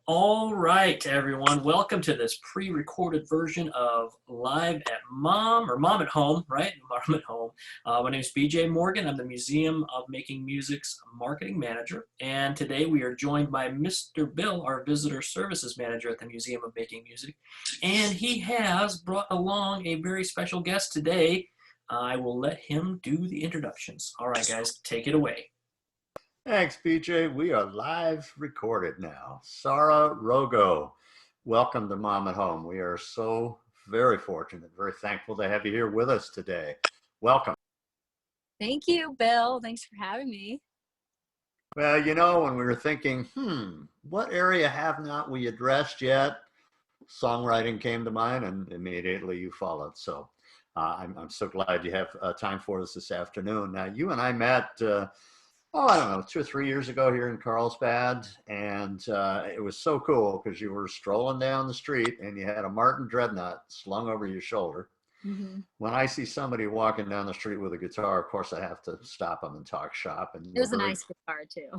All right, everyone. Welcome to this pre-recorded version of Live at Mom, or Mom at Home, right? Mom at Home. My name is BJ Morgan. I'm the Museum of Making Music's marketing manager. And today we are joined by Mr. Bill, our visitor services manager at the Museum of Making Music. And he has brought along a very special guest today. I will let him do the introductions. All right, guys, take it away. Thanks, BJ. We are live recorded now. Sarah Rogo, welcome to Mom at Home. We are so very fortunate, very thankful to have you here with us today. Welcome. Thank you, Bill. Thanks for having me. Well, when we were thinking, what area have not we addressed yet? Songwriting came to mind, and immediately you followed. So I'm so glad you have time for us this afternoon. Now, you and I met. I don't know, 2 or 3 years ago here in Carlsbad. And it was so cool because you were strolling down the street and you had a Martin Dreadnought slung over your shoulder. Mm-hmm. When I see somebody walking down the street with a guitar, of course, I have to stop them and talk shop. And it was a nice guitar, too.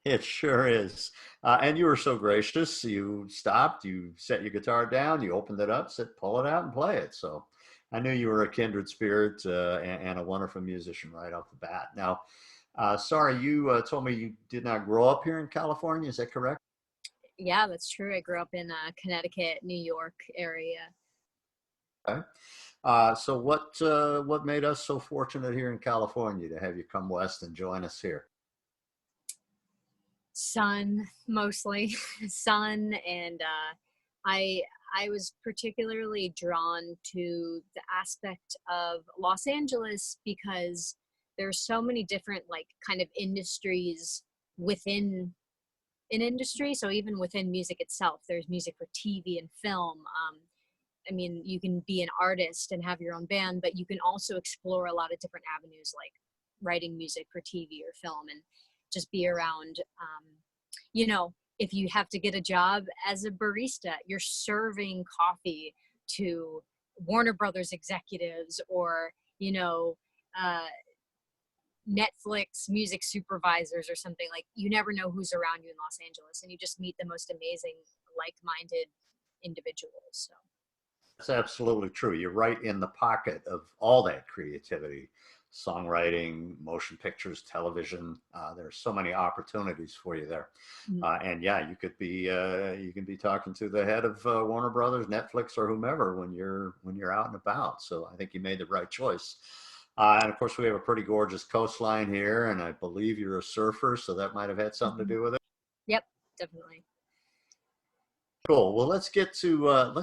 it sure is. And you were so gracious. You stopped, you set your guitar down, you opened it up, said, pull it out and play it. So I knew you were a kindred spirit and a wonderful musician right off the bat. Now, sorry, you told me you did not grow up here in California. Is that correct? Yeah, that's true. I grew up in Connecticut, New York area. Okay. So what made us so fortunate here in California to have you come west and join us here? Sun, mostly. Sun, and I was particularly drawn to the aspect of Los Angeles because there's so many different kind of industries within an industry. So even within music itself, there's music for TV and film. I mean, you can be an artist and have your own band, but you can also explore a lot of different avenues like writing music for TV or film and just be around, if you have to get a job as a barista, you're serving coffee to Warner Brothers executives or, Netflix music supervisors or something. Like, you never know who's around you in Los Angeles, and you just meet the most amazing, like-minded individuals. So That's absolutely true. You're right in the pocket of all that creativity, songwriting, motion pictures, television. There's so many opportunities for you there. And yeah, you can be talking to the head of Warner Brothers, Netflix, or whomever when you're out and about. So I think you made the right choice. And of course, we have a pretty gorgeous coastline here, and I believe you're a surfer, so that might have had something to do with it. Yep, definitely. Cool. Well, let's get to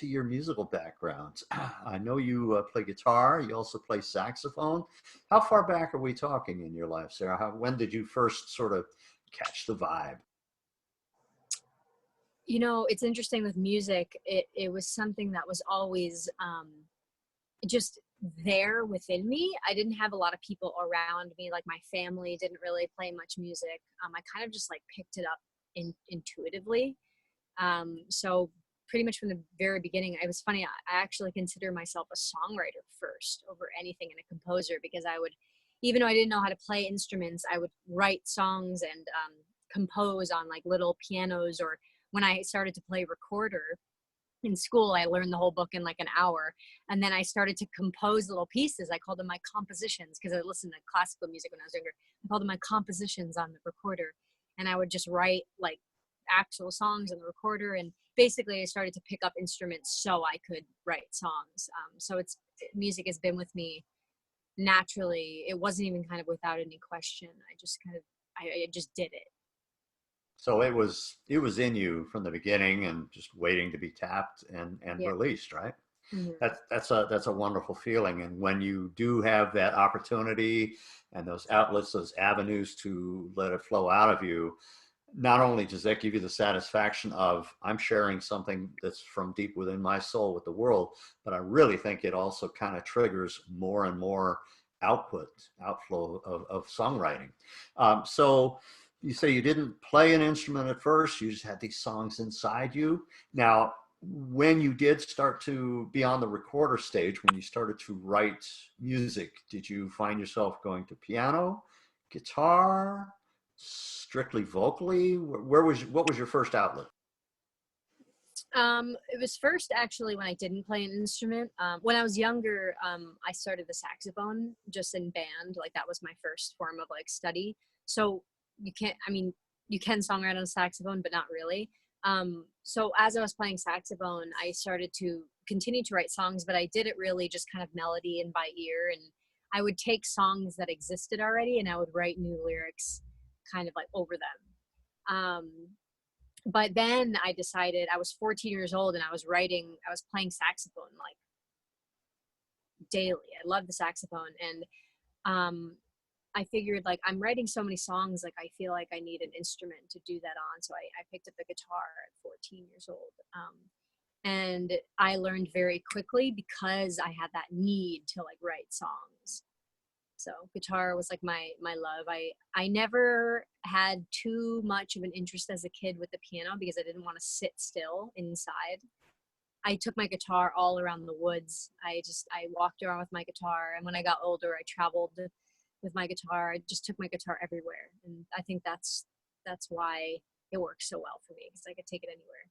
your musical background. I know you play guitar. You also play saxophone. How far back are we talking in your life, Sarah? When did you first sort of catch the vibe? It's interesting with music. It was something that was always just there within me. I didn't have a lot of people around me. Like, my family didn't really play much music. I kind of just picked it up intuitively. So pretty much from the very beginning, it was funny. I actually consider myself a songwriter first over anything and a composer, because I would, even though I didn't know how to play instruments, I would write songs and compose on little pianos. Or when I started to play recorder in school, I learned the whole book in an hour. And then I started to compose little pieces. I called them my compositions, because I listened to classical music when I was younger. I called them my compositions on the recorder. And I would just write actual songs on the recorder, and basically I started to pick up instruments so I could write songs. So music has been with me naturally. It wasn't even kind of without any question. I just did it. So it was in you from the beginning, and just waiting to be tapped and Yeah. released, right? Mm-hmm. That's a wonderful feeling. And when you do have that opportunity and those outlets, those avenues to let it flow out of you, not only does that give you the satisfaction of, I'm sharing something that's from deep within my soul with the world, but I really think it also kind of triggers more and more outflow of songwriting. So you say you didn't play an instrument at first, you just had these songs inside you. Now, when you did start to be on the recorder stage, when you started to write music, did you find yourself going to piano, guitar, strictly vocally? What was your first outlet? It was first actually when I didn't play an instrument. When I was younger, I started the saxophone just in band. Like that was my first form of like study. So you can't, I mean, you can songwrite on a saxophone, but not really. So as I was playing saxophone, I started to continue to write songs, but I did it really just kind of melody and by ear. And I would take songs that existed already and I would write new lyrics kind of like over them. But then I decided I was 14 years old and I was playing saxophone like daily. I love the saxophone. And I figured like I'm writing so many songs, like I feel like I need an instrument to do that on. So I picked up the guitar at 14 years old. And I learned very quickly because I had that need to like write songs. So guitar was like my love. I never had too much of an interest as a kid with the piano because I didn't want to sit still inside. I took my guitar all around the woods. I walked around with my guitar, and when I got older, I traveled with my guitar. I just took my guitar everywhere, and I think that's why it works so well for me because I could take it anywhere.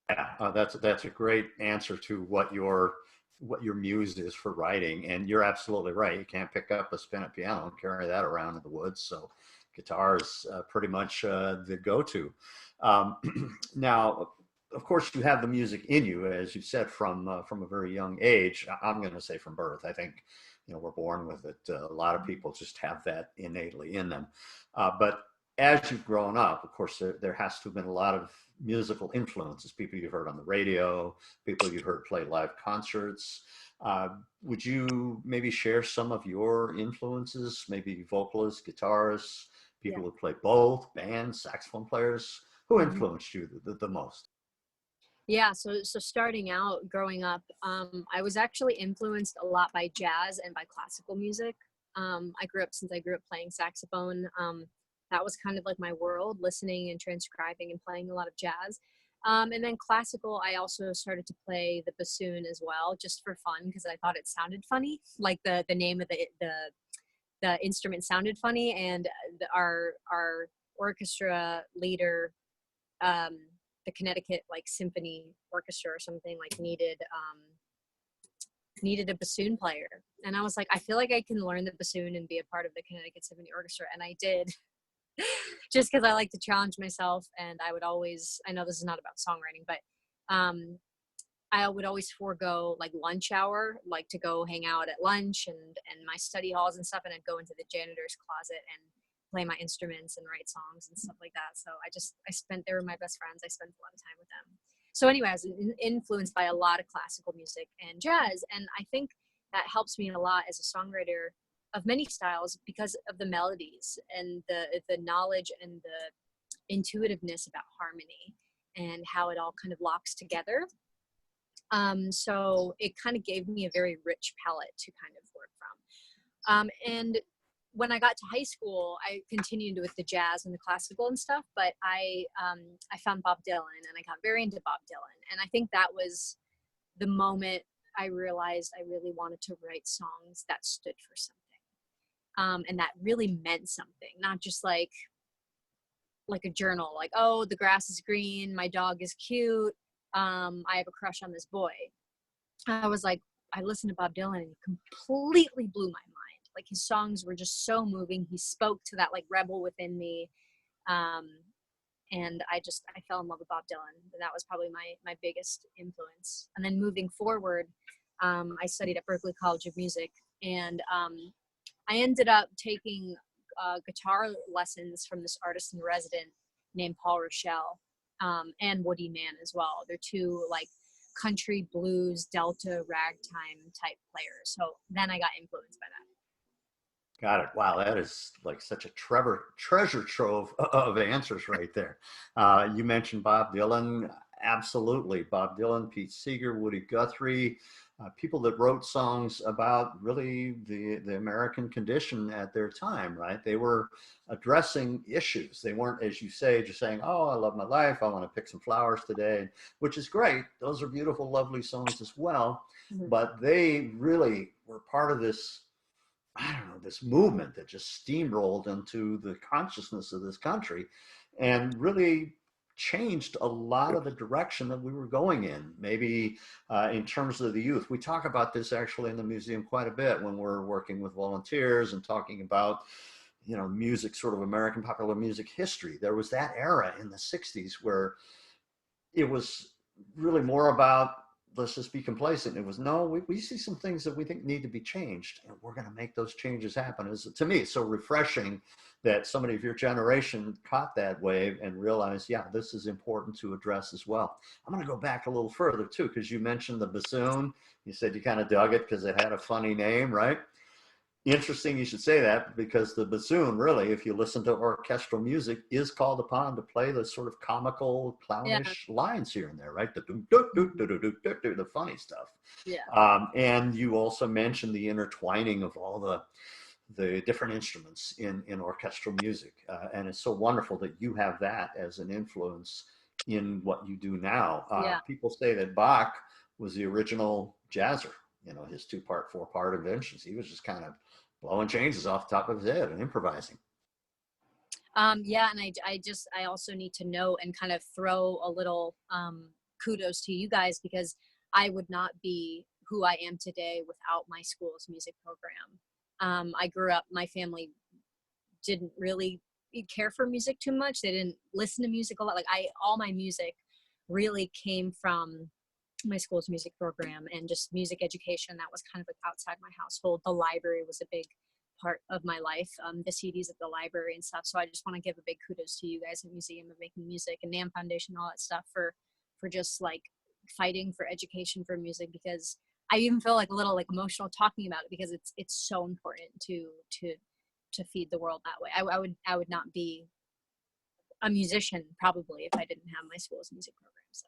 Yeah, that's a great answer to what your muse is for writing, and you're absolutely right. You can't pick up a spinet piano and carry that around in the woods. So, guitar is pretty much the go-to. Um, Now, of course, you have the music in you, as you said, from a very young age. I'm going to say from birth. I think we're born with it. A lot of people just have that innately in them, but as you've grown up, of course, there has to have been a lot of musical influences, people you've heard on the radio, people you've heard play live concerts. Uh, would you maybe share some of your influences, maybe vocalists, guitarists, Yeah. people who play both, bands, saxophone players? Who Mhm. influenced you the most? Yeah, so starting out growing up, I was actually influenced a lot by jazz and by classical music. Since I grew up playing saxophone. That was kind of like my world, listening and transcribing and playing a lot of jazz. And then classical, I also started to play the bassoon as well, just for fun because I thought it sounded funny, like the name of the instrument sounded funny, and our orchestra leader, um, the Connecticut like symphony orchestra or something like needed a bassoon player. And I was like, I feel like I can learn the bassoon and be a part of the Connecticut Symphony Orchestra. And I did, just because I like to challenge myself. And I know this is not about songwriting, but um, I would always forego like lunch hour, like to go hang out at lunch and my study halls and stuff. And I'd go into the janitor's closet and play my instruments and write songs and stuff like that. So they were my best friends. I spent a lot of time with them. So anyway, I was influenced by a lot of classical music and jazz. And I think that helps me a lot as a songwriter of many styles because of the melodies and the knowledge and the intuitiveness about harmony and how it all kind of locks together. So it kind of gave me a very rich palette to kind of work from. And when I got to high school, I continued with the jazz and the classical and stuff, but I found Bob Dylan and I got very into Bob Dylan. And I think that was the moment I realized I really wanted to write songs that stood for something. And that really meant something, not just like a journal, like, oh, the grass is green, my dog is cute, I have a crush on this boy. I was like, I listened to Bob Dylan and it completely blew my mind. Like his songs were just so moving. He spoke to that like rebel within me. Um, and I fell in love with Bob Dylan. And that was probably my biggest influence. And then moving forward, I studied at Berklee College of Music, and I ended up taking guitar lessons from this artist in resident named Paul Rochelle, and Woody Mann as well. They're two like country blues, Delta ragtime type players. So then I got influenced by that. Got it. Wow, that is like such a treasure trove of answers right there. You mentioned Bob Dylan. Absolutely. Bob Dylan, Pete Seeger, Woody Guthrie, people that wrote songs about really the American condition at their time, right? They were addressing issues. They weren't, as you say, just saying, oh, I love my life. I want to pick some flowers today, which is great. Those are beautiful, lovely songs as well. Mm-hmm. But they really were part of this I don't know, this movement that just steamrolled into the consciousness of this country and really changed a lot of the direction that we were going in. Maybe in terms of the youth, we talk about this actually in the museum quite a bit when we're working with volunteers and talking about, you know, music, sort of American popular music history. There was that era in the 60s where it was really more about, let's just be complacent. It was, no, we see some things that we think need to be changed, and we're going to make those changes happen. To me, it's so refreshing that somebody of your generation caught that wave and realized, yeah, this is important to address as well. I'm going to go back a little further too, because you mentioned the bassoon. You said you kind of dug it because it had a funny name, right? Interesting you should say that, because the bassoon, really, if you listen to orchestral music, is called upon to play the sort of comical, Yeah. clownish lines here and there, right? The funny stuff. Yeah. And you also mentioned the intertwining of all the different instruments in orchestral music. And it's so wonderful that you have that as an influence in what you do now. Yeah. People say that Bach was the original jazzer, you know, his 2-part, 4-part inventions. He was just kind of blowing changes off the top of his head and improvising. Yeah, and I also need to know and kind of throw a little kudos to you guys, because I would not be who I am today without my school's music program. I grew up, my family didn't really care for music too much. They didn't listen to music a lot. Like all my music really came from my school's music program and just music education. That was kind of like outside my household. The library was a big part of my life, the CDs at the library and stuff. So I just want to give a big kudos to you guys at Museum of Making Music and NAMM Foundation, all that stuff, for just like fighting for education for music, because I even feel like a little like emotional talking about it, because it's so important to feed the world that way. I would not be a musician probably if I didn't have my school's music program. So.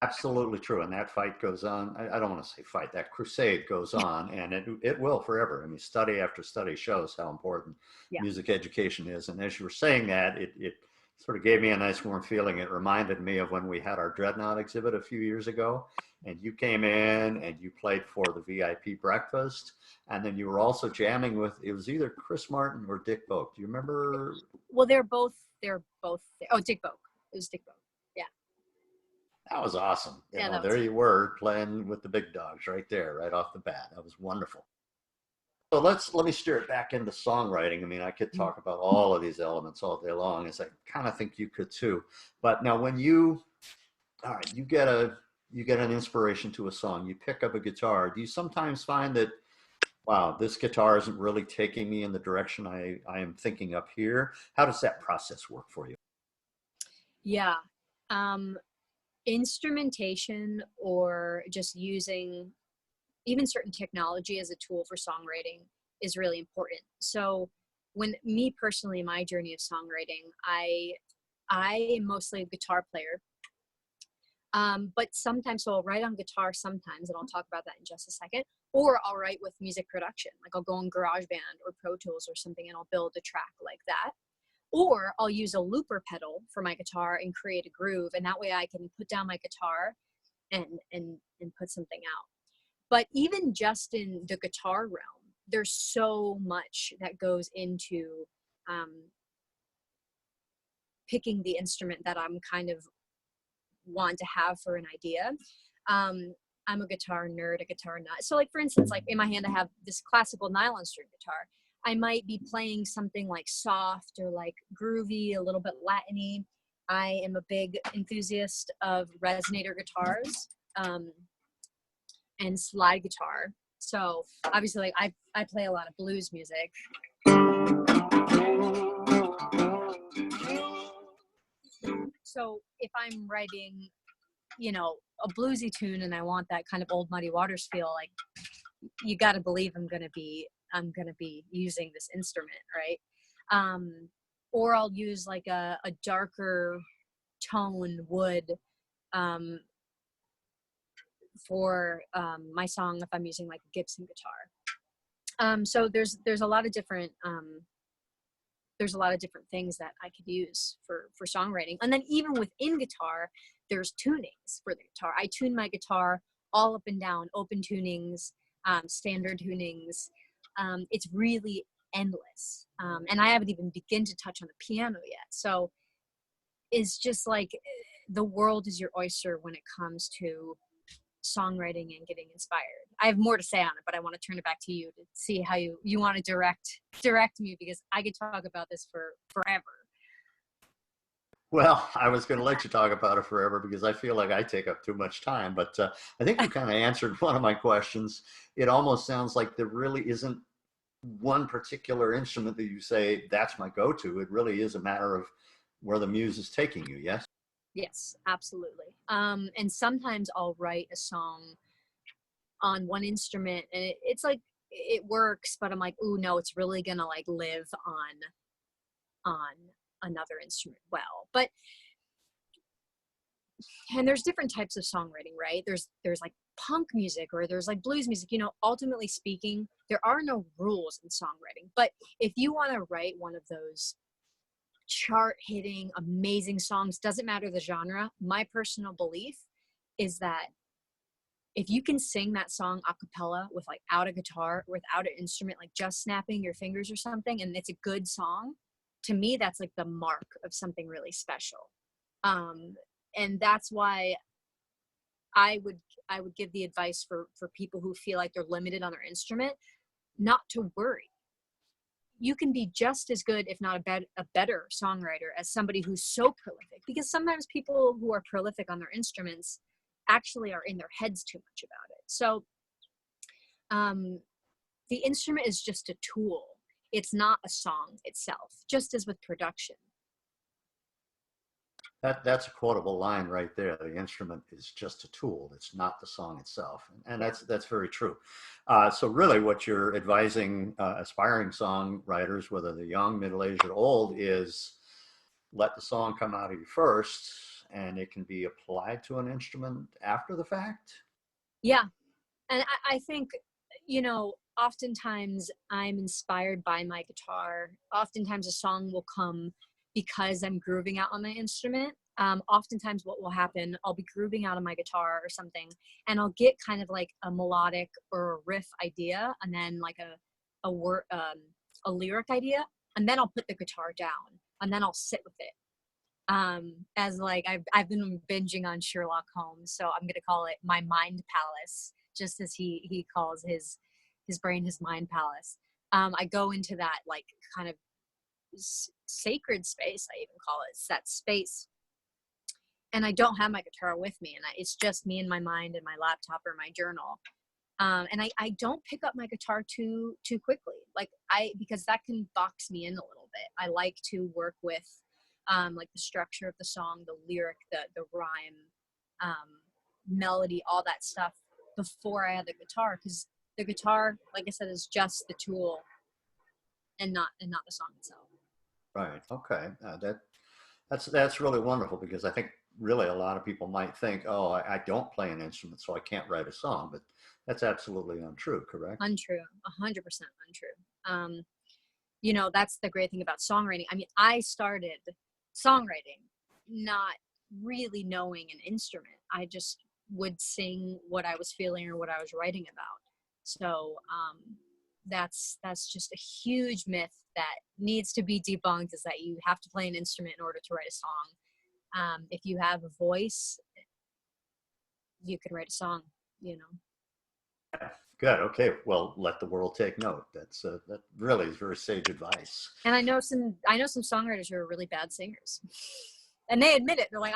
Absolutely true. And that fight goes on. I don't want to say fight, that crusade goes on, and it will forever. I mean, study after study shows how important Yeah. music education is. And as you were saying that, it sort of gave me a nice warm feeling. It reminded me of when we had our Dreadnought exhibit a few years ago, and you came in and you played for the VIP breakfast. And then you were also jamming with, it was either Chris Martin or Dick Boak. Do you remember? Well, they're both there. Oh, Dick Boak. It was Dick Boak. Yeah. That was awesome. You Yeah, know, there you were playing with the big dogs right there, right off the bat. That was wonderful. So let me steer it back into songwriting. I mean, I could talk about all of these elements all day long, as I kind of think you could too. But now, when all right, you get an inspiration to a song, you pick up a guitar. Do you sometimes find that, wow, this guitar isn't really taking me in the direction I am thinking up here? How does that process work for you? Yeah. Instrumentation, or just using even certain technology as a tool for songwriting, is really important. So when me personally, my journey of songwriting, I am mostly a guitar player. But sometimes, so I'll write on guitar sometimes, and I'll talk about that in just a second, or I'll write with music production. Like I'll go on GarageBand or Pro Tools or something, and I'll build a track like that. Or I'll use a looper pedal for my guitar and create a groove, and that way I can put down my guitar and put something out. But even just in the guitar realm, there's so much that goes into picking the instrument that I'm kind of want to have for an idea. I'm a guitar nerd, a guitar nut. So like, for instance, like in my hand, I have this classical nylon string guitar. I might be playing something like soft or like groovy, a little bit Latin-y. I am a big enthusiast of resonator guitars and slide guitar. So obviously, like I play a lot of blues music. So if I'm writing, you know, a bluesy tune and I want that kind of Old Muddy Waters feel, like you got to believe I'm gonna be using this instrument, right? Or I'll use like a darker tone wood for my song if I'm using like a Gibson guitar. So there's a lot of different things that I could use for songwriting. And then even within guitar, there's tunings for the guitar. I tune my guitar all up and down, open tunings, standard tunings, it's really endless. And I haven't even begun to touch on the piano yet. So it's just like the world is your oyster when it comes to songwriting and getting inspired. I have more to say on it, but I want to turn it back to you to see how you want to direct me, because I could talk about this for forever. Well, I was going to let you talk about it forever because I feel like I take up too much time, but I think you kind of answered one of my questions. It almost sounds like there really isn't one particular instrument that you say that's my go-to. It really is a matter of where the muse is taking you. Yes. Yes, absolutely. And sometimes I'll write a song on one instrument, and it's like it works, but I'm like, ooh, no, it's really gonna like live on another instrument well. But and there's different types of songwriting, right? There's like punk music, or there's like blues music. Ultimately speaking, there are no rules in songwriting. But if you want to write one of those chart hitting amazing songs, doesn't matter the genre, my personal belief is that if you can sing that song a cappella without a guitar, without an instrument, like just snapping your fingers or something, and it's a good song, to me that's like the mark of something really special. And that's why I would give the advice for people who feel like they're limited on their instrument, not to worry. You can be just as good, if not a better songwriter as somebody who's so prolific, because sometimes people who are prolific on their instruments actually are in their heads too much about it. So the instrument is just a tool. It's not a song itself, just as with production. That's a quotable line right there. The instrument is just a tool. It's not the song itself, and that's very true. So really, what you're advising aspiring songwriters, whether they're young, middle-aged, or old, is let the song come out of you first, and it can be applied to an instrument after the fact. Yeah, and I think, oftentimes I'm inspired by my guitar. Oftentimes a song will come because I'm grooving out on my instrument. Oftentimes what will happen, I'll be grooving out on my guitar or something, and I'll get kind of like a melodic or a riff idea, and then like a lyric idea, and then I'll put the guitar down, and then I'll sit with it. As like I've been binging on Sherlock Holmes, so I'm gonna call it my mind palace, just as he calls his brain his mind palace. I go into that like kind of sacred space, I even call it. It's that space, and I don't have my guitar with me, and it's just me and my mind and my laptop or my journal. And I don't pick up my guitar too quickly, because that can box me in a little bit. I like to work with like the structure of the song, the lyric, the rhyme, melody, all that stuff before I have the guitar, because the guitar, like I said, is just the tool and not the song itself. Right. Okay. That's really wonderful, because I think really a lot of people might think, oh, I don't play an instrument, so I can't write a song, but that's absolutely untrue. Correct? Untrue. 100% untrue. That's the great thing about songwriting. I mean, I started songwriting not really knowing an instrument. I just would sing what I was feeling or what I was writing about. So that's just a huge myth that needs to be debunked, is that you have to play an instrument in order to write a song. If you have a voice, you can write a song. Good. Okay. Well, let the world take note. That really is very sage advice. And I know some songwriters who are really bad singers, and they admit it. They're like,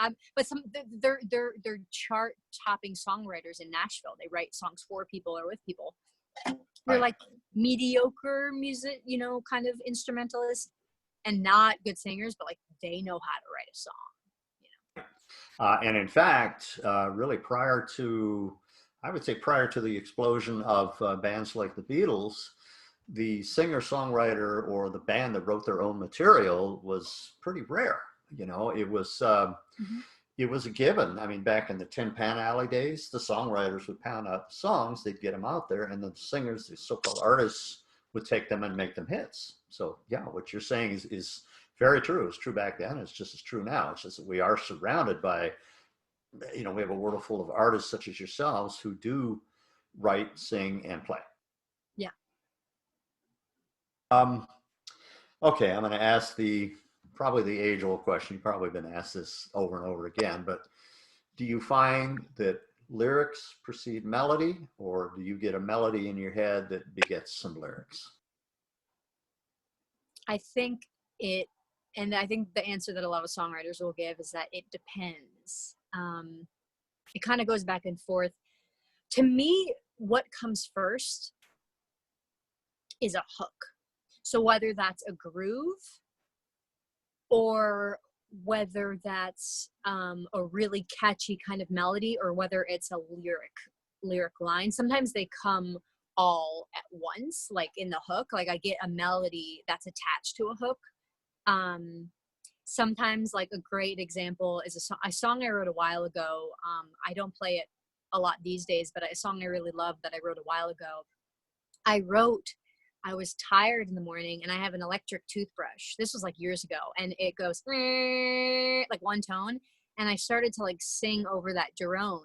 they're chart topping songwriters in Nashville. They write songs for people or with people. They're Right. like mediocre music, kind of instrumentalists, and not good singers, but like they know how to write a song. And in fact, really I would say prior to the explosion of bands like the Beatles, the singer-songwriter or the band that wrote their own material was pretty rare. It was it was a given. I mean, back in the Tin Pan Alley days, the songwriters would pound out the songs, they'd get them out there, and the singers, the so-called artists, would take them and make them hits. So yeah, what you're saying is very true. It's true back then. It's just as true now. It's just that we are surrounded by, we have a world full of artists such as yourselves who do write, sing, and play. Yeah. Um, okay, I'm going to ask probably the age-old question. You've probably been asked this over and over again, but do you find that lyrics precede melody, or do you get a melody in your head that begets some lyrics? I think it, and I think the answer that a lot of songwriters will give is that it depends. It kind of goes back and forth. To me, what comes first is a hook. So whether that's a groove or whether that's a really catchy kind of melody, or whether it's a lyric line, sometimes they come all at once, like in the hook. Like I get a melody that's attached to a hook. Sometimes, like a great example is a song I wrote a while ago. I don't play it a lot these days, but a song I really love that I wrote a while ago. I was tired in the morning and I have an electric toothbrush. This was like years ago, and it goes like one tone. And I started to like sing over that drone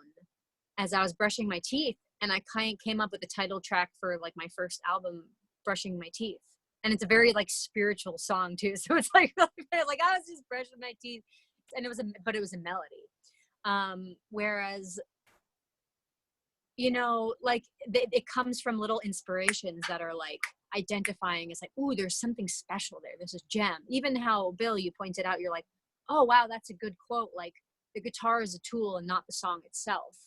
as I was brushing my teeth. And I kind of came up with the title track for like my first album, Brushing My Teeth. And it's a very like spiritual song too. So it's like, like I was just brushing my teeth, and but it was a melody. Whereas, like it comes from little inspirations that are like identifying as like, ooh, there's something special there. There's a gem. Even how, Bill, you pointed out, you're like, oh, wow, that's a good quote. Like the guitar is a tool and not the song itself.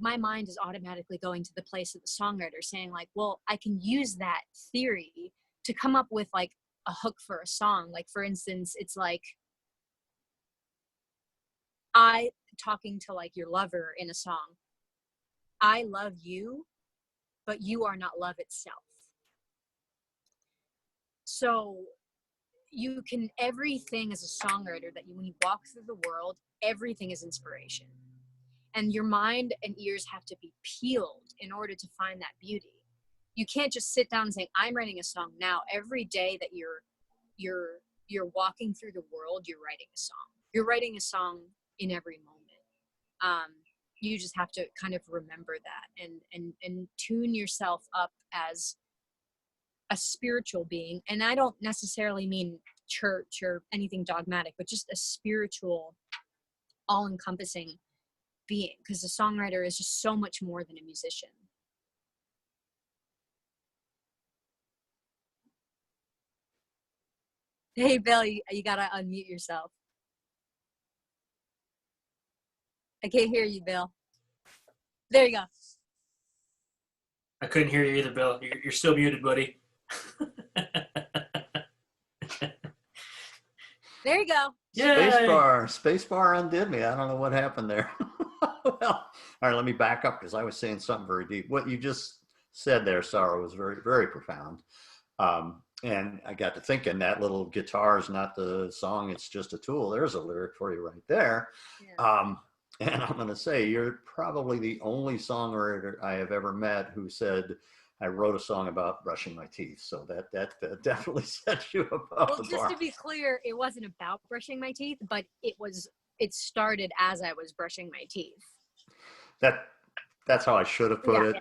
My mind is automatically going to the place of the songwriter saying like, well, I can use that theory to come up with like a hook for a song. Like, for instance, it's like I talking to like your lover in a song. I love you, but you are not love itself. So everything as a songwriter that when you walk through the world, everything is inspiration. And your mind and ears have to be peeled in order to find that beauty. You can't just sit down and say, I'm writing a song now. Every day that you're walking through the world, you're writing a song. You're writing a song in every moment. You just have to kind of remember that and tune yourself up as a spiritual being. And I don't necessarily mean church or anything dogmatic, but just a spiritual, all-encompassing being, because a songwriter is just so much more than a musician. Hey, Bill, you gotta unmute yourself. I can't hear you, Bill. There you go. I couldn't hear you either, Bill. You're still muted, buddy. There you go. Spacebar undid me. I don't know what happened there. Well, all right, let me back up because I was saying something very deep. What you just said there, Sarah, was very, very profound. And I got to thinking that little guitar is not the song, it's just a tool. There's a lyric for you right there. Yeah. And I'm going to say you're probably the only songwriter I have ever met who said, I wrote a song about brushing my teeth. So that definitely sets you above well, the just bar. To be clear, it wasn't about brushing my teeth, but it started as I was brushing my teeth. That's how I should have put it.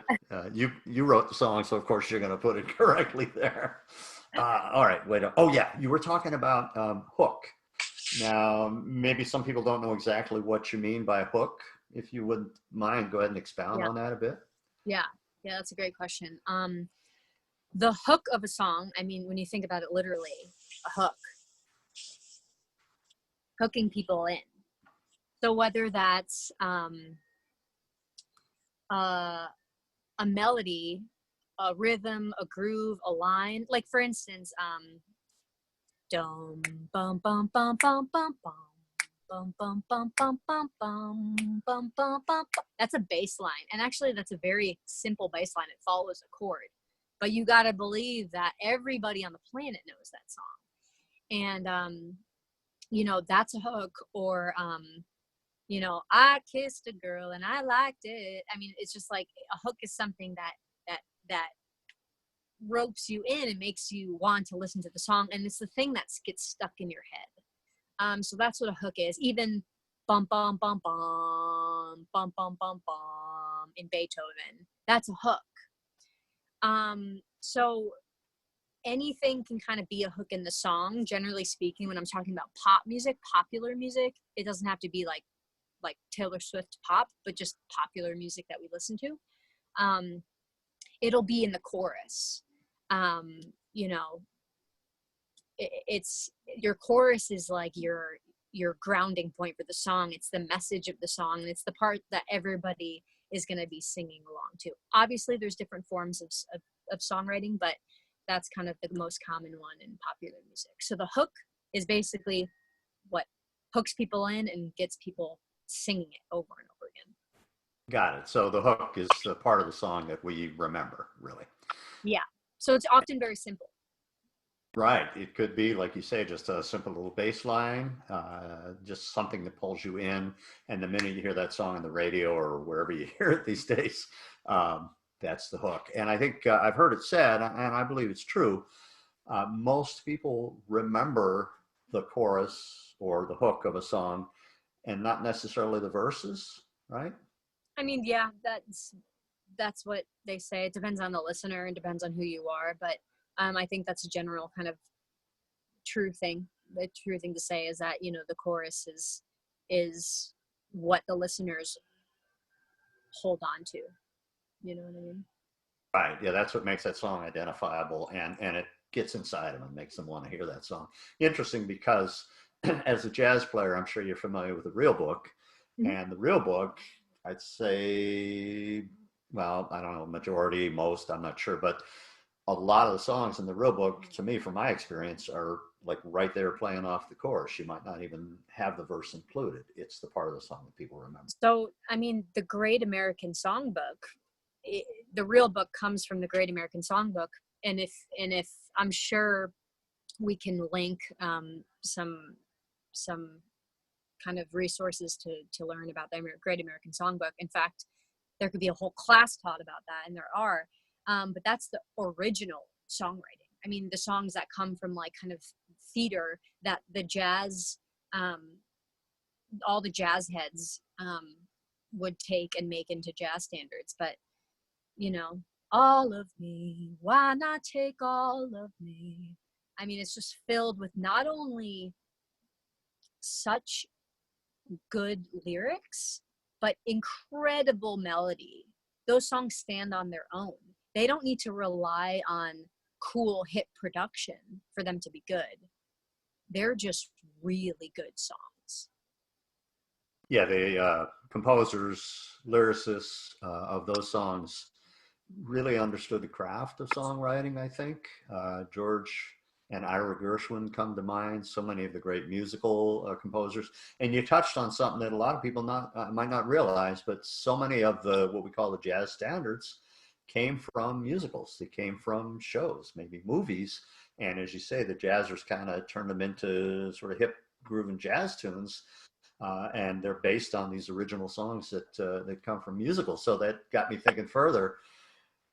Yeah. You wrote the song, so of course you're going to put it correctly there. All right, wait. Oh yeah, you were talking about hook. Now, maybe some people don't know exactly what you mean by hook. If you wouldn't mind, go ahead and expound on that a bit. Yeah, that's a great question. The hook of a song, I mean, when you think about it literally, a hook, hooking people in. So whether that's a melody, a rhythm, a groove, a line, like for instance, dum bum bum bum bum bum bum. Bum, bum, bum, bum, bum, bum, bum, bum, bum. That's a bass line. And actually, that's a very simple bass line. It follows a chord. But you got to believe that everybody on the planet knows that song. And, that's a hook. Or, I kissed a girl and I liked it. I mean, it's just like a hook is something that ropes you in and makes you want to listen to the song. And it's the thing that gets stuck in your head. So that's what a hook is. Even bum bum bum bum bum bum bum bum in Beethoven, that's a hook. So anything can kind of be a hook in the song. Generally speaking, when I'm talking about pop music, popular music, it doesn't have to be like Taylor Swift pop, but just popular music that we listen to. It'll be in the chorus. You know, it's your chorus is like your grounding point for the song. It's the message of the song, and it's the part that everybody is going to be singing along to. Obviously, there's different forms of songwriting, but that's kind of the most common one in popular music. So the hook is basically what hooks people in and gets people singing it over and over again. Got it. So the hook is the part of the song that we remember, really. Yeah. So it's often very simple. Right. It could be, like you say, just a simple little bass line, just something that pulls you in. And the minute you hear that song on the radio or wherever you hear it these days, that's the hook. And I think I've heard it said, and I believe it's true, most people remember the chorus or the hook of a song and not necessarily the verses, right? I mean, yeah, that's what they say. It depends on the listener and depends on who you are, but I think that's a general kind of true thing. The true thing to say is that, you know, the chorus is what the listeners hold on to. You know what I mean? Right. Yeah, that's what makes that song identifiable, and it gets inside them and makes them want to hear that song. Interesting, because as a jazz player, I'm sure you're familiar with the real book, and the real book, I'd say, well, I don't know, majority, most, I'm not sure, but a lot of the songs in the real book, to me, from my experience, are like right there playing off the chorus. You might not even have the verse included. It's the part of the song that people remember. So, I mean, the Great American Songbook, the real book comes from the Great American Songbook, and if I'm sure we can link some kind of resources to learn about the Great American Songbook. In fact, there could be a whole class taught about that, and there are. But that's the original songwriting. I mean, the songs that come from like kind of theater that the jazz, all the jazz heads would take and make into jazz standards. But, you know, all of me, why not take all of me? I mean, it's just filled with not only such good lyrics, but incredible melody. Those songs stand on their own. They don't need to rely on cool hit production for them to be good. They're just really good songs. Yeah, the composers, lyricists of those songs really understood the craft of songwriting, I think. George and Ira Gershwin come to mind, so many of the great musical composers. And you touched on something that a lot of people might not realize, but so many of the what we call the jazz standards came from musicals. They came from shows, maybe movies. And as you say, the jazzers kind of turned them into sort of hip grooving jazz tunes. And they're based on these original songs that come from musicals. So that got me thinking further.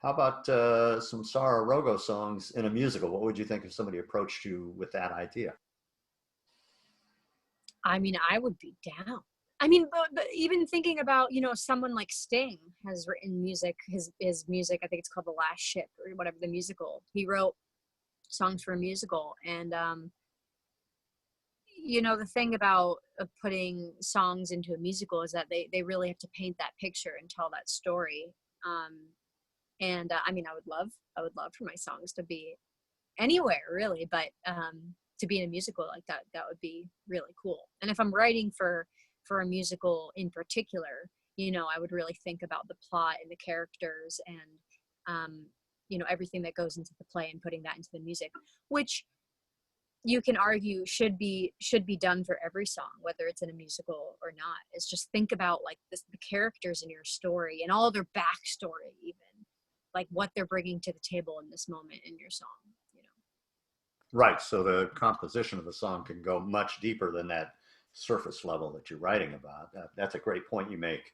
How about some Sarah Rogo songs in a musical? What would you think if somebody approached you with that idea? I mean, I would be down. I mean, but even thinking about, you know, someone like Sting has written music, his music, I think it's called The Last Ship or whatever, the musical. He wrote songs for a musical. And, you know, the thing about putting songs into a musical is that they really have to paint that picture and tell that story. And I mean, I would love for my songs to be anywhere really, but to be in a musical like that, that would be really cool. And if I'm writing for a musical in particular, you know, I would really think about the plot and the characters and, you know, everything that goes into the play and putting that into the music, which you can argue should be done for every song, whether it's in a musical or not. Is just think about like the characters in your story and all their backstory, even like what they're bringing to the table in this moment in your song, you know. Right. So the composition of the song can go much deeper than that surface level that you're writing about. That's a great point you make.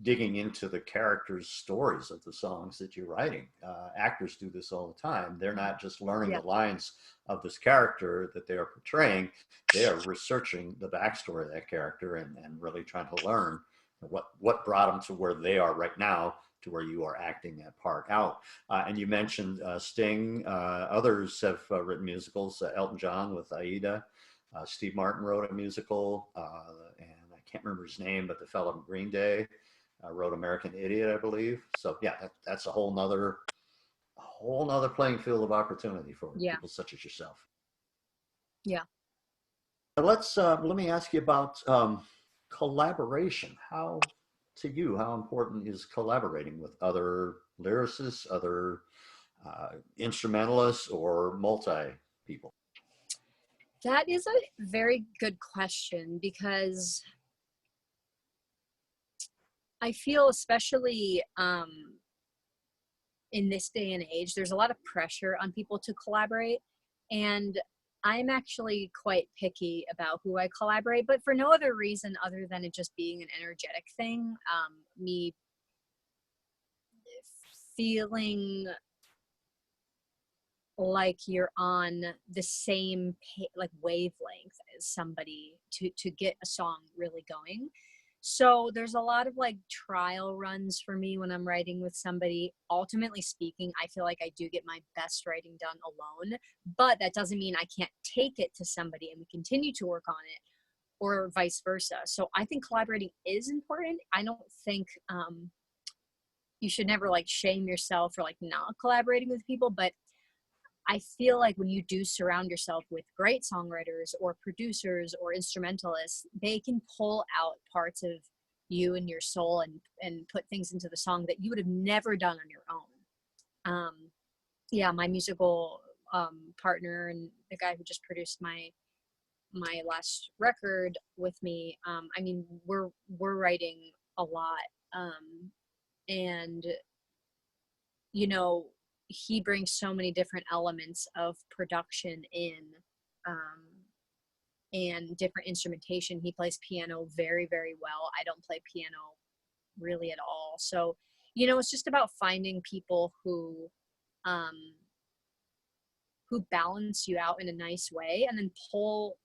Digging into the characters' stories of the songs that you're writing. Actors do this all the time. They're not just learning the lines of this character that they are portraying. They are researching the backstory of that character and really trying to learn what brought them to where they are right now to where you are acting that part out. And you mentioned Sting. Others have written musicals. Elton John with Aida. Steve Martin wrote a musical, and I can't remember his name, but the fellow from Green Day wrote American Idiot, I believe. So yeah, that's a whole nother playing field of opportunity for Yeah. people such as yourself. Yeah. Let me ask you about collaboration. How important is collaborating with other lyricists, other instrumentalists, or multi people? That is a very good question, because I feel, especially in this day and age, there's a lot of pressure on people to collaborate. And I'm actually quite picky about who I collaborate, but for no other reason other than it just being an energetic thing. Me feeling like you're on the same like wavelength as somebody to get a song really going. So there's a lot of like trial runs for me when I'm writing with somebody. Ultimately speaking, I feel like I do get my best writing done alone, but that doesn't mean I can't take it to somebody and we continue to work on it, or vice versa. So I think collaborating is important. I don't think you should never like shame yourself for like not collaborating with people, but I feel like when you do surround yourself with great songwriters or producers or instrumentalists, they can pull out parts of you and your soul and put things into the song that you would have never done on your own. Yeah, my musical partner and the guy who just produced my last record with me, I mean, we're writing a lot, and you know, he brings so many different elements of production in, and different instrumentation. He plays piano very, very well. I don't play piano really at all. So, you know, it's just about finding people who balance you out in a nice way and then pull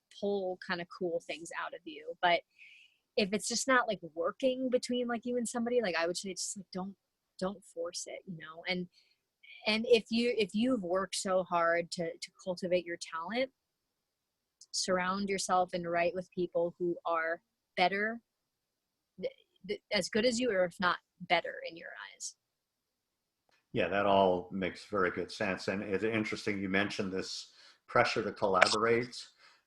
kind of cool things out of you. But if it's just not like working between like you and somebody, like I would say just like don't force it, you know. And if you've worked so hard to cultivate your talent, surround yourself and write with people who are better, as good as you, or if not better in your eyes. Yeah, that all makes very good sense. And it's interesting you mentioned this pressure to collaborate.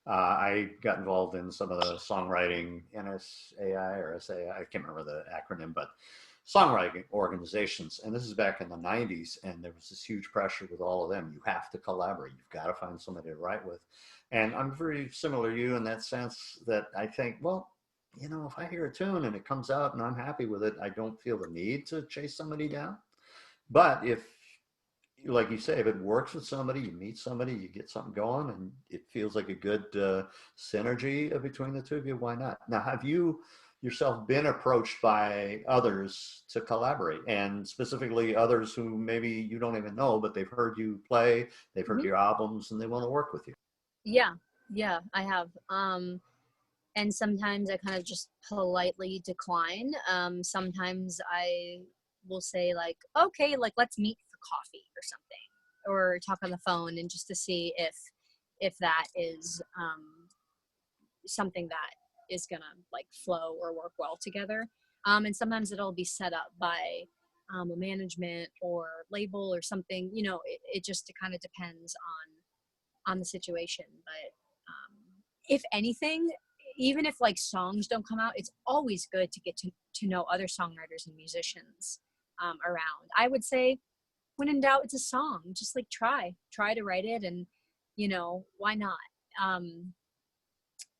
I got involved in some of the songwriting NSAI or SAI, I can't remember the acronym, but songwriting organizations. And this is back in the 90s. And there was this huge pressure with all of them. You have to collaborate. You've got to find somebody to write with. And I'm very similar to you in that sense that I think, well, you know, if I hear a tune and it comes out and I'm happy with it, I don't feel the need to chase somebody down. But if, like you say, if it works with somebody, you meet somebody, you get something going, and it feels like a good synergy between the two of you, why not? Now, have you yourself been approached by others to collaborate, and specifically others who maybe you don't even know, but they've heard you play, they've heard your albums, and they want to work with you? Yeah, I have. And sometimes I kind of just politely decline. Sometimes I will say like, okay, like let's meet for coffee or something, or talk on the phone, and just to see if that is something that is gonna like flow or work well together. And sometimes it'll be set up by a management or label or something. You know, it just kind of depends on the situation. But if anything, even if like songs don't come out, it's always good to get to know other songwriters and musicians around. I would say when in doubt, it's a song. Just like try to write it, and you know, why not?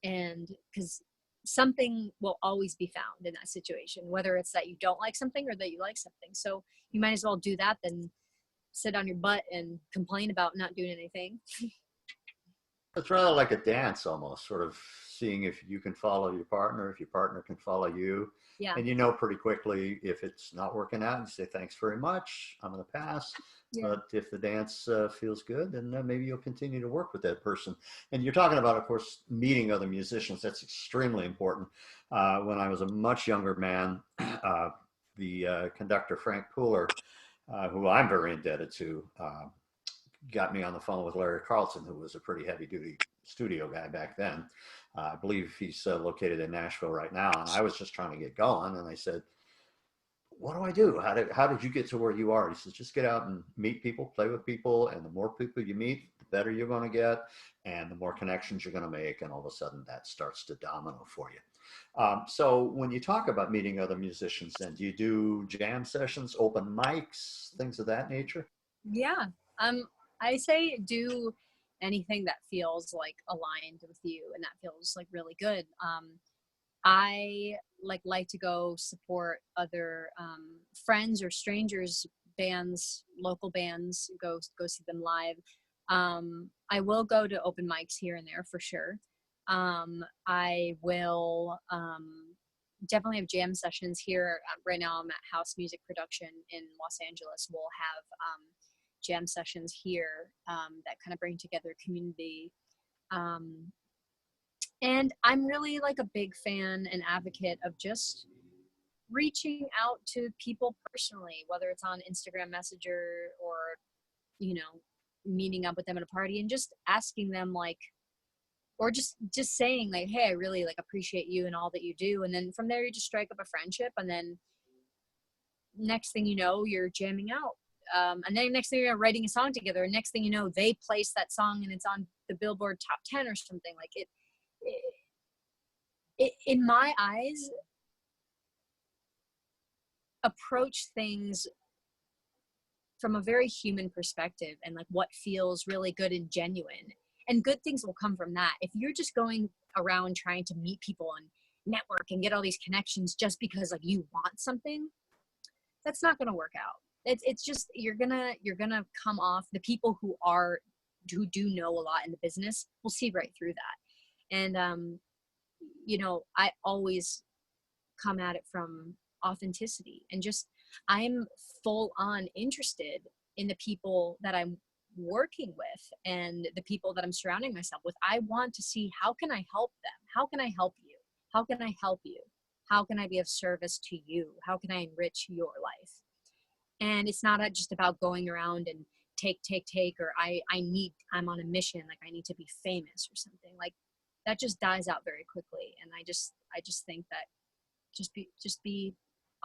And because something will always be found in that situation, whether it's that you don't like something or that you like something. So you might as well do that than sit on your butt and complain about not doing anything. It's rather like a dance almost, sort of seeing if you can follow your partner, if your partner can follow you. Yeah. And you know pretty quickly if it's not working out, you say, thanks very much, I'm going to pass. Yeah. But if the dance feels good, then maybe you'll continue to work with that person. And you're talking about, of course, meeting other musicians. That's extremely important. When I was a much younger man, the conductor Frank Pooler, who I'm very indebted to, got me on the phone with Larry Carlson, who was a pretty heavy duty studio guy back then. I believe he's located in Nashville right now. And I was just trying to get going. And I said, what do I do? How did you get to where you are? He says, just get out and meet people, play with people. And the more people you meet, the better you're going to get. And the more connections you're going to make. And all of a sudden that starts to domino for you. So when you talk about meeting other musicians, then do you do jam sessions, open mics, things of that nature? Yeah. I say do anything that feels like aligned with you and that feels like really good. I like to go support other friends or strangers, bands, local bands, go see them live. I will go to open mics here and there for sure. I will definitely have jam sessions here. Right now I'm at House Music Production in Los Angeles. We'll have jam sessions here that kind of bring together community. And I'm really like a big fan and advocate of just reaching out to people personally, whether it's on Instagram Messenger or, you know, meeting up with them at a party and just asking them like, or just saying like, hey, I really like appreciate you and all that you do. And then from there you just strike up a friendship, and then next thing you know, you're jamming out. And then next thing you're writing a song together, and next thing you know, they place that song and it's on the Billboard top 10 or something. Like it in my eyes, approach things from a very human perspective and like what feels really good and genuine, and good things will come from that. If you're just going around trying to meet people and network and get all these connections just because like you want something, that's not going to work out. It's just you're gonna come off, the people who do know a lot in the business will see right through that. And you know, I always come at it from authenticity and just I'm full on interested in the people that I'm working with and the people that I'm surrounding myself with. I want to see, how can I help them? How can I help you? How can I help you? How can I be of service to you? How can I enrich your life? And it's not just about going around and take, or I'm on a mission. Like I need to be famous or something. Like that just dies out very quickly. And I just think that just be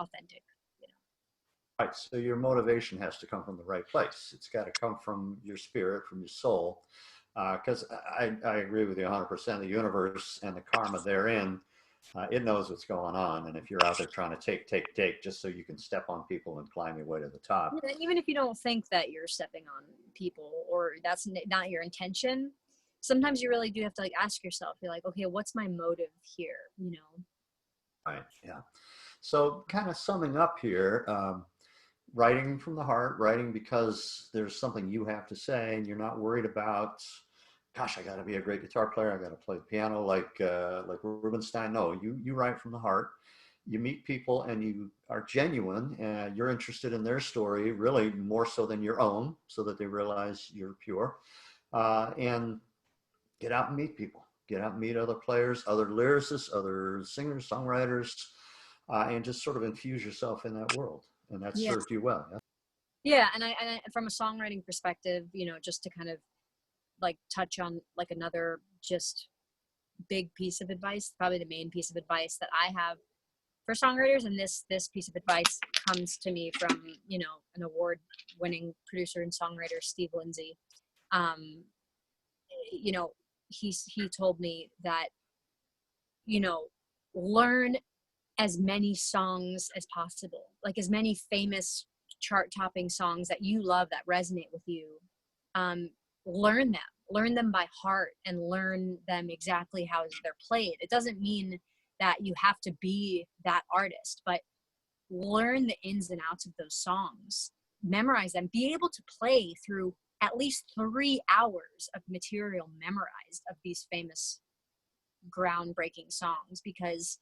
authentic, you know? Right. So your motivation has to come from the right place. It's got to come from your spirit, from your soul. Because I agree with you 100%. The universe and the karma therein, it knows what's going on. And if you're out there trying to take just so you can step on people and climb your way to the top. Yeah, even if you don't think that you're stepping on people or that's not your intention, sometimes you really do have to like ask yourself, you're like, okay, what's my motive here? You know? Right. Yeah. So kind of summing up here, writing from the heart, writing because there's something you have to say and you're not worried about, gosh, I got to be a great guitar player. I got to play the piano like Rubinstein. No, you write from the heart. You meet people and you are genuine and you're interested in their story, really more so than your own, so that they realize you're pure. And get out and meet people. Get out and meet other players, other lyricists, other singers, songwriters, and just sort of infuse yourself in that world. And that Yes. served you well. Yeah. Yeah. And I, from a songwriting perspective, you know, just to kind of like touch on like another just big piece of advice, probably the main piece of advice that I have for songwriters. And this piece of advice comes to me from, you know, an award-winning producer and songwriter, Steve Lindsay. You know, he told me that, you know, learn as many songs as possible, like as many famous chart-topping songs that you love that resonate with you. Learn them by heart and learn them exactly how they're played. It doesn't mean that you have to be that artist, but learn the ins and outs of those songs, memorize them, be able to play through at least 3 hours of material memorized of these famous groundbreaking songs, because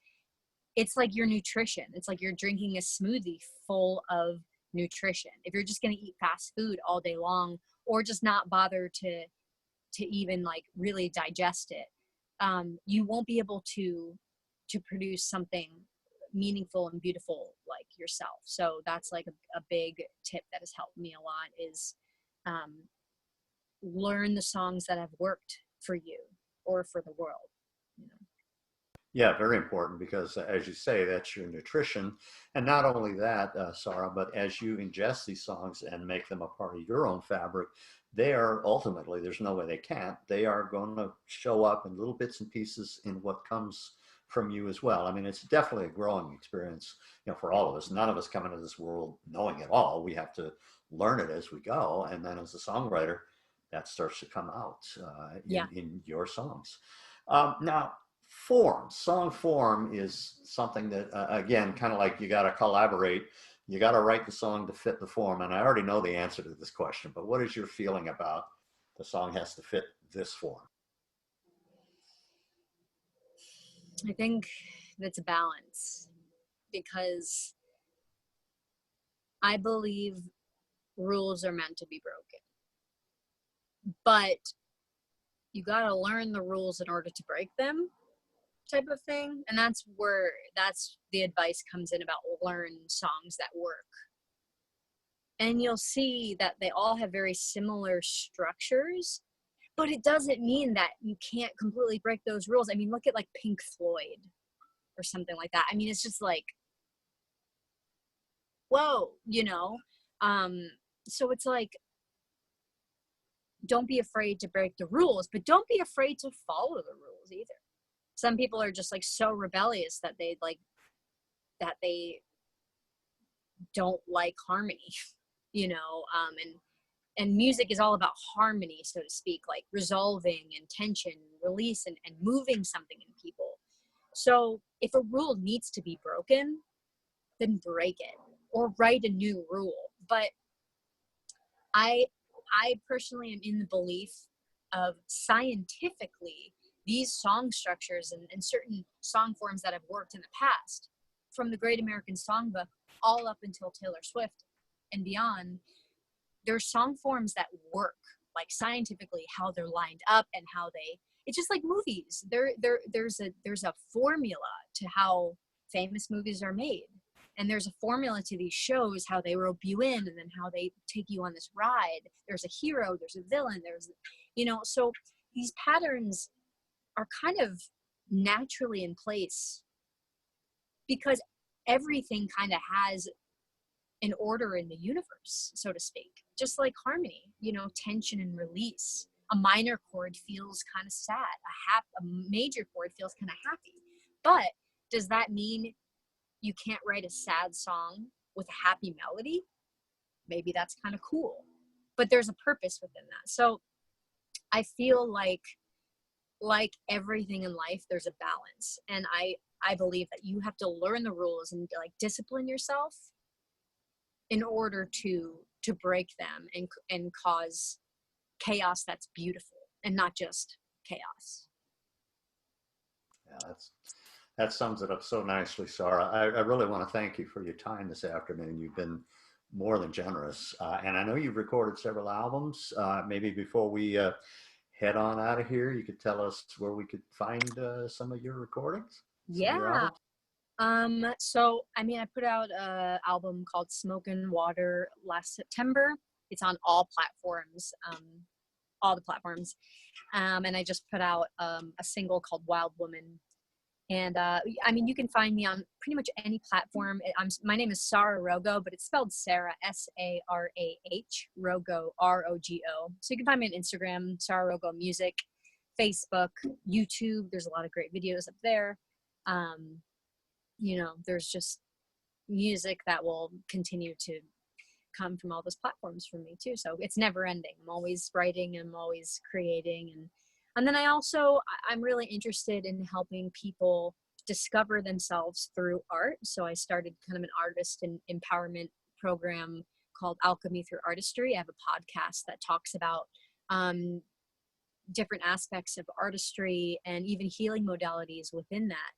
it's like your nutrition. It's like you're drinking a smoothie full of nutrition. If you're just going to eat fast food all day long or just not bother to even like really digest it, you won't be able to produce something meaningful and beautiful like yourself. So that's like a big tip that has helped me a lot is learn the songs that have worked for you or for the world, you know. Yeah, very important because, as you say, that's your nutrition. And not only that, Sarah, but as you ingest these songs and make them a part of your own fabric, they are ultimately, there's no way they can't, they are going to show up in little bits and pieces in what comes from you as well. I mean, it's definitely a growing experience, for all of us. None of us come into this world knowing it all. We have to learn it as we go. And then as a songwriter, that starts to come out Yeah. in your songs. Now, song form is something that, again, kind of like you got to collaborate. You got to write the song to fit the form. And I already know the answer to this question, but what is your feeling about the song has to fit this form? I think that's a balance because I believe rules are meant to be broken, but you got to learn the rules in order to break them, type of thing. And that's the advice comes in about learn songs that work. And you'll see that they all have very similar structures, but it doesn't mean that you can't completely break those rules. I mean, look at like Pink Floyd or something like that. I mean, it's just like, whoa, so it's like, don't be afraid to break the rules, but don't be afraid to follow the rules either. Some people are just like so rebellious that they don't like harmony, and music is all about harmony, so to speak, like resolving and tension, release, and moving something in people. So if a rule needs to be broken, then break it or write a new rule. But I personally am in the belief of scientifically these song structures and certain song forms that have worked in the past, from the Great American Songbook all up until Taylor Swift and beyond, there's song forms that work, like scientifically how they're lined up and it's just like movies. There's a formula to how famous movies are made. And there's a formula to these shows, how they rope you in and then how they take you on this ride. There's a hero, there's a villain, so these patterns are kind of naturally in place because everything kind of has an order in the universe, so to speak. Just like harmony, tension and release. A minor chord feels kind of sad. A major chord feels kind of happy. But does that mean you can't write a sad song with a happy melody? Maybe that's kind of cool. But there's a purpose within that. So I feel like everything in life, there's a balance. And I believe that you have to learn the rules and like discipline yourself in order to break them and cause chaos that's beautiful and not just chaos. Yeah, that sums it up so nicely, Sarah. I really want to thank you for your time this afternoon. You've been more than generous. And I know you've recorded several albums. Maybe before we head on out of here, you could tell us where we could find some of your recordings? Yeah. So, I mean, I put out an album called Smoke and Water last September. It's on all platforms, all the platforms. And I just put out a single called Wild Woman. And I mean, you can find me on pretty much any platform. My name is Sarah Rogo, but it's spelled Sarah, S-A-R-A-H, Rogo, R-O-G-O. So you can find me on Instagram, Sarah Rogo Music, Facebook, YouTube. There's a lot of great videos up there. There's just music that will continue to come from all those platforms for me too. So it's never ending. I'm always writing, I'm always creating. And then I'm really interested in helping people discover themselves through art. So I started kind of an artist and empowerment program called Alchemy Through Artistry. I have a podcast that talks about different aspects of artistry and even healing modalities within that.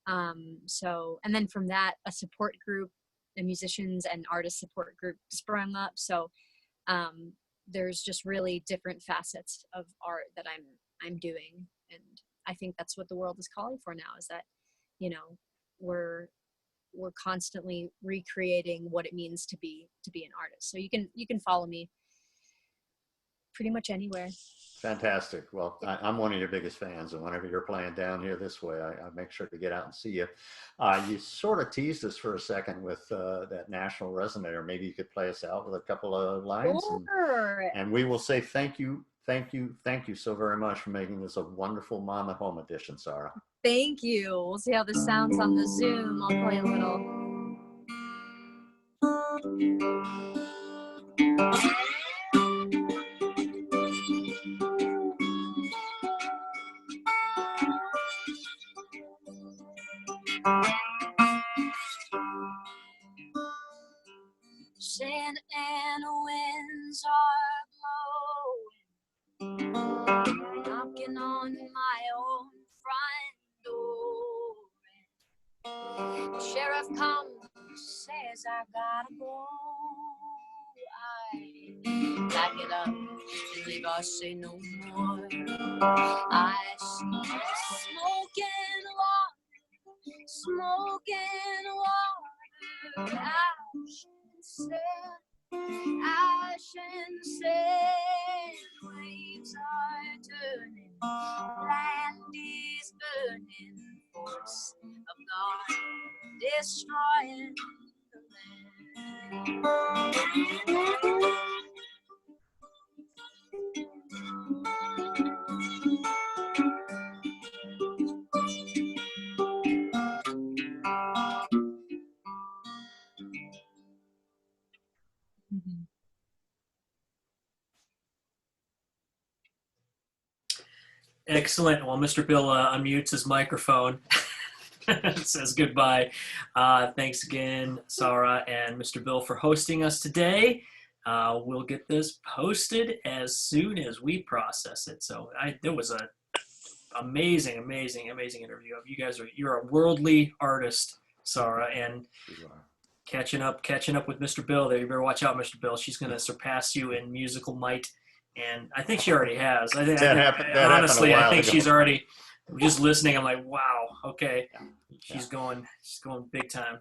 And then from that, a support group, the musicians and artist support group sprung up. So there's just really different facets of art that I'm doing. And I think that's what the world is calling for now, is that, we're we're constantly recreating what it means to be an artist. So you can follow me pretty much anywhere. Fantastic. Well, I'm one of your biggest fans, and whenever you're playing down here this way, I make sure to get out and see you. You sort of teased us for a second with that national resonator. Maybe you could play us out with a couple of lines, Sure. and we will say thank you so very much for making this a wonderful Mom at Home edition, Sarah. Thank you. We'll see how this sounds on the Zoom. I'll play a little. Sand and winds are blowing, knocking on my own front door. Sheriff comes, says I gotta go. I back it up and leave, I say no more. I see smoke and water, ash and sand, waves are turning, land is burning, force of God destroying the land. Excellent. Well, Mr. Bill unmutes his microphone. Says goodbye. Thanks again, Sarah and Mr. Bill, for hosting us today. We'll get this posted as soon as we process it. So there was a amazing interview. You're a worldly artist, Sarah, and catching up with Mr. Bill there. You better watch out, Mr. Bill. She's going to surpass you in musical might, and I think she already has. I think honestly, I think she's already. Just listening, I'm like, wow, okay, she's going big time.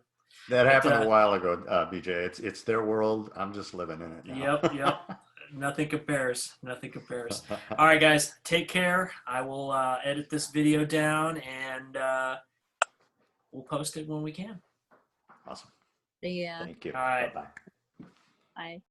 That happened a while ago, BJ. It's their world. I'm just living in it now. Yep. Nothing compares. All right, guys, take care. I will edit this video down, and we'll post it when we can. Awesome. Yeah. Thank you. All right. Bye-bye. Bye.